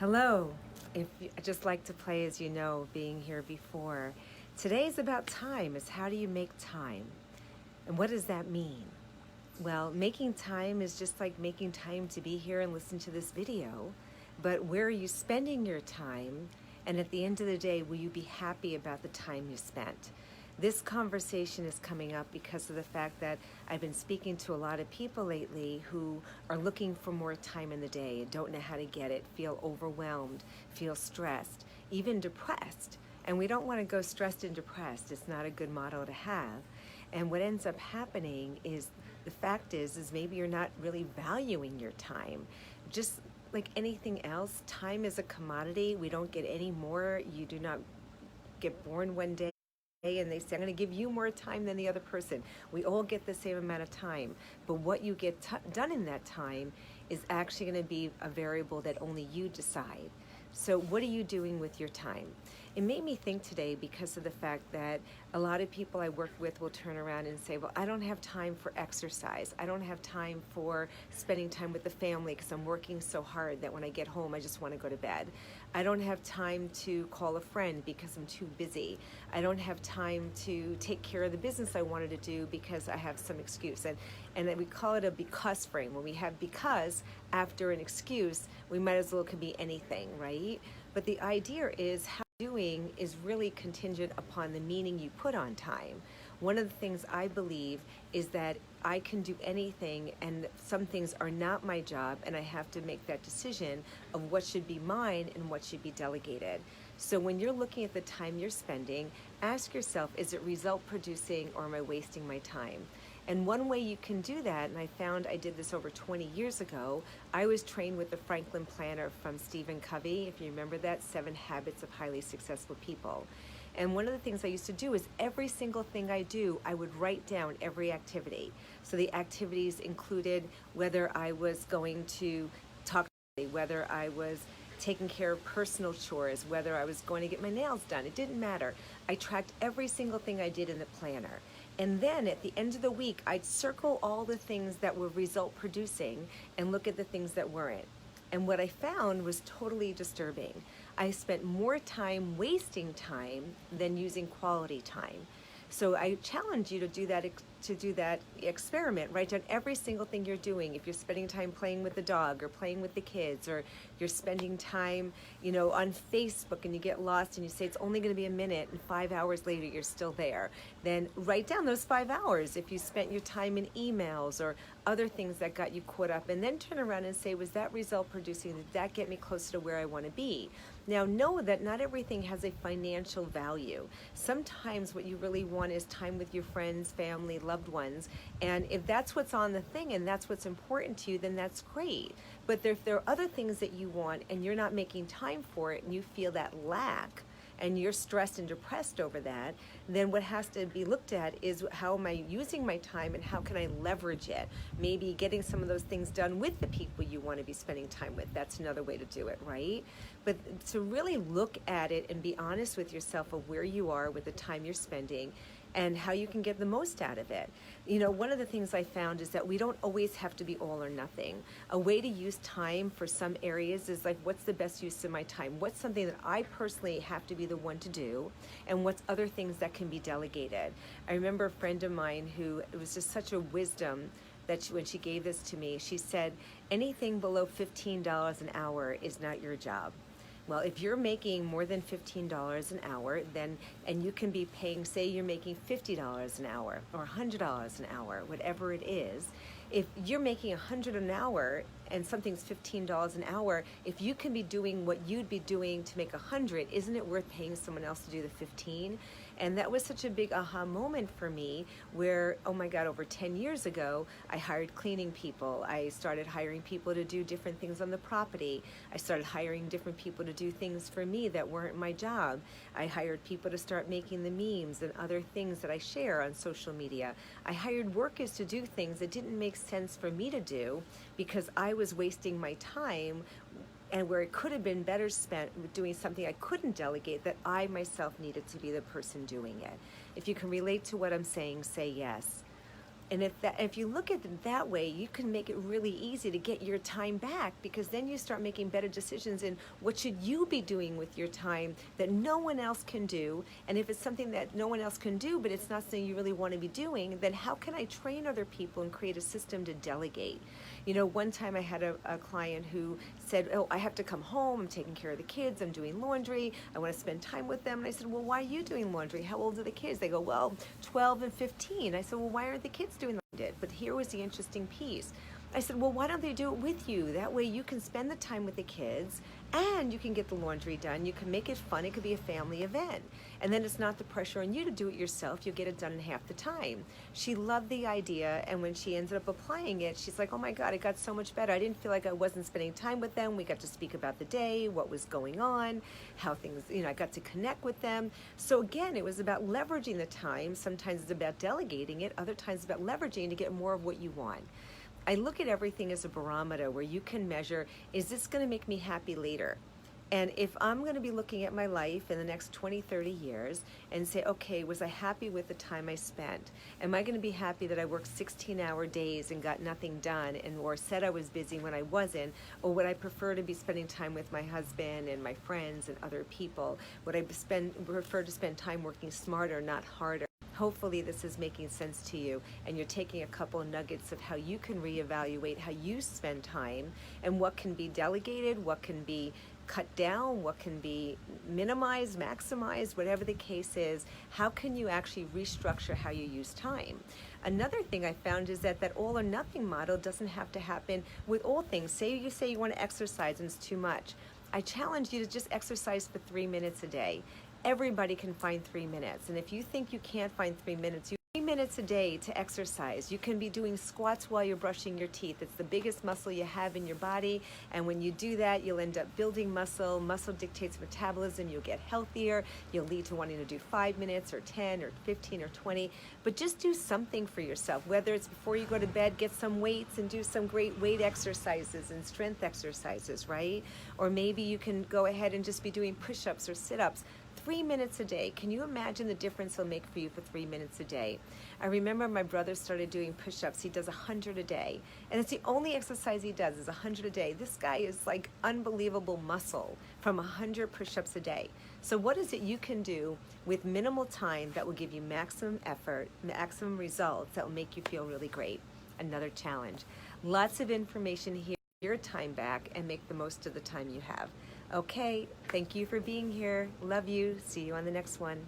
Hello. If I just like to play, as you know, being here before. Today's about time. Is how do you make time? And what does that mean? Well, making time is just like making time to be here and listen to this video. But where are you spending your time? And at the end of the day, will you be happy about the time you spent? This conversation is coming up because of the fact that I've been speaking to a lot of people lately who are looking for more time in the day and don't know how to get it, feel overwhelmed, feel stressed, even depressed. And we don't want to go stressed and depressed. It's not a good motto to have. And what ends up happening is the fact is maybe you're not really valuing your time. Just like anything else, time is a commodity. We don't get any more. You do not get born one day and they say, I'm going to give you more time than the other person. We all get the same amount of time. But what you get done in that time is actually going to be a variable that only you decide. So what are you doing with your time? It made me think today because of the fact that a lot of people I work with will turn around and say, well, I don't have time for exercise. I don't have time for spending time with the family because I'm working so hard that when I get home, I just want to go to bed. I don't have time to call a friend because I'm too busy. I don't have time to take care of the business I wanted to do because I have some excuse. And we call it a because frame. When we have because after an excuse, we might as well could be anything, right? But the idea is how doing is really contingent upon the meaning you put on time. One of the things I believe is that I can do anything and some things are not my job and I have to make that decision of what should be mine and what should be delegated. So when you're looking at the time you're spending, ask yourself, is it result producing or am I wasting my time? And one way you can do that, and I found I did this over 20 years ago, I was trained with the Franklin Planner from Stephen Covey, if you remember that, 7 Habits of Highly Successful People. And one of the things I used to do is every single thing I do, I would write down every activity. So the activities included whether I was going to talk, whether I was taking care of personal chores, whether I was going to get my nails done. It didn't matter. I tracked every single thing I did in the planner. And then at the end of the week, I'd circle all the things that were result producing and look at the things that weren't. And what I found was totally disturbing. I spent more time wasting time than using quality time. So I challenge you to do that experiment. Write down every single thing you're doing. If you're spending time playing with the dog or playing with the kids, or you're spending time, on Facebook and you get lost and you say it's only going to be a minute and 5 hours later you're still there, then write down those 5 hours. If you spent your time in emails or other things that got you caught up, and then turn around and say, was that result producing? Did that get me closer to where I want to be? Now know that not everything has a financial value. Sometimes what you really want is time with your friends, family, loved ones. And if that's what's on the thing and that's what's important to you, then that's great. But if there are other things that you want and you're not making time for it and you feel that lack, and you're stressed and depressed over that, then what has to be looked at is how am I using my time and how can I leverage it? Maybe getting some of those things done with the people you want to be spending time with. That's another way to do it, right? But to really look at it and be honest with yourself of where you are with the time you're spending and how you can get the most out of it. One of the things I found is that we don't always have to be all or nothing. A way to use time for some areas is like, what's the best use of my time? What's something that I personally have to be the one to do? And what's other things that can be delegated? I remember a friend of mine who, it was just such a wisdom that when she gave this to me, she said, anything below $15 an hour is not your job. Well, if you're making more than $15 an hour, and you can be paying, say you're making $50 an hour or $100 an hour, whatever it is, if you're making $100 an hour and something's $15 an hour, if you can be doing what you'd be doing to make 100, isn't it worth paying someone else to do the 15? And that was such a big aha moment for me where, oh my God, over 10 years ago, I hired cleaning people. I started hiring people to do different things on the property. I started hiring different people to do things for me that weren't my job. I hired people to start making the memes and other things that I share on social media. I hired workers to do things that didn't make sense for me to do because I was wasting my time, and where it could have been better spent doing something I couldn't delegate that I myself needed to be the person doing it. If you can relate to what I'm saying, say yes. And if you look at it that way, you can make it really easy to get your time back, because then you start making better decisions in what should you be doing with your time that no one else can do. And if it's something that no one else can do, but it's not something you really want to be doing, then how can I train other people and create a system to delegate? You know, one time I had a client who said, oh, I have to come home, I'm taking care of the kids, I'm doing laundry, I want to spend time with them. And I said, well, why are you doing laundry? How old are the kids? They go, well, 12 and 15. I said, well, why aren't the kids doing what I did? But here was the interesting piece. I said, well, why don't they do it with you? That way you can spend the time with the kids and you can get the laundry done. You can make it fun. It could be a family event. And then it's not the pressure on you to do it yourself. You'll get it done in half the time. She loved the idea, and when she ended up applying it, she's like, oh my God, it got so much better. I didn't feel like I wasn't spending time with them. We got to speak about the day, what was going on, how things, you know, I got to connect with them. So again, it was about leveraging the time. Sometimes it's about delegating it. Other times it's about leveraging to get more of what you want. I look at everything as a barometer where you can measure, is this going to make me happy later? And if I'm going to be looking at my life in the next 20, 30 years and say, okay, was I happy with the time I spent? Am I going to be happy that I worked 16-hour days and got nothing done, or said I was busy when I wasn't? Or would I prefer to be spending time with my husband and my friends and other people? Would I prefer to spend time working smarter, not harder? Hopefully this is making sense to you, and you're taking a couple of nuggets of how you can reevaluate how you spend time and what can be delegated, what can be cut down, what can be minimized, maximized, whatever the case is. How can you actually restructure how you use time? Another thing I found is that all or nothing model doesn't have to happen with all things. Say you want to exercise and it's too much. I challenge you to just exercise for 3 minutes a day. Everybody can find 3 minutes. And if you think you can't find 3 minutes, 3 minutes a day to exercise. You can be doing squats while you're brushing your teeth. It's the biggest muscle you have in your body. And when you do that, you'll end up building muscle. Muscle dictates metabolism. You'll get healthier. You'll lead to wanting to do 5 minutes or 10 or 15 or 20. But just do something for yourself. Whether it's before you go to bed, get some weights and do some great weight exercises and strength exercises, right? Or maybe you can go ahead and just be doing push-ups or sit-ups. 3 minutes a day. Can you imagine the difference it'll make for you for 3 minutes a day? I remember my brother started doing push-ups. He does 100 a day. And it's the only exercise he does is 100 a day. This guy is like unbelievable muscle from 100 push-ups a day. So what is it you can do with minimal time that will give you maximum effort, maximum results that will make you feel really great? Another challenge. Lots of information here. Your time back and make the most of the time you have. Okay, thank you for being here. Love you. See you on the next one.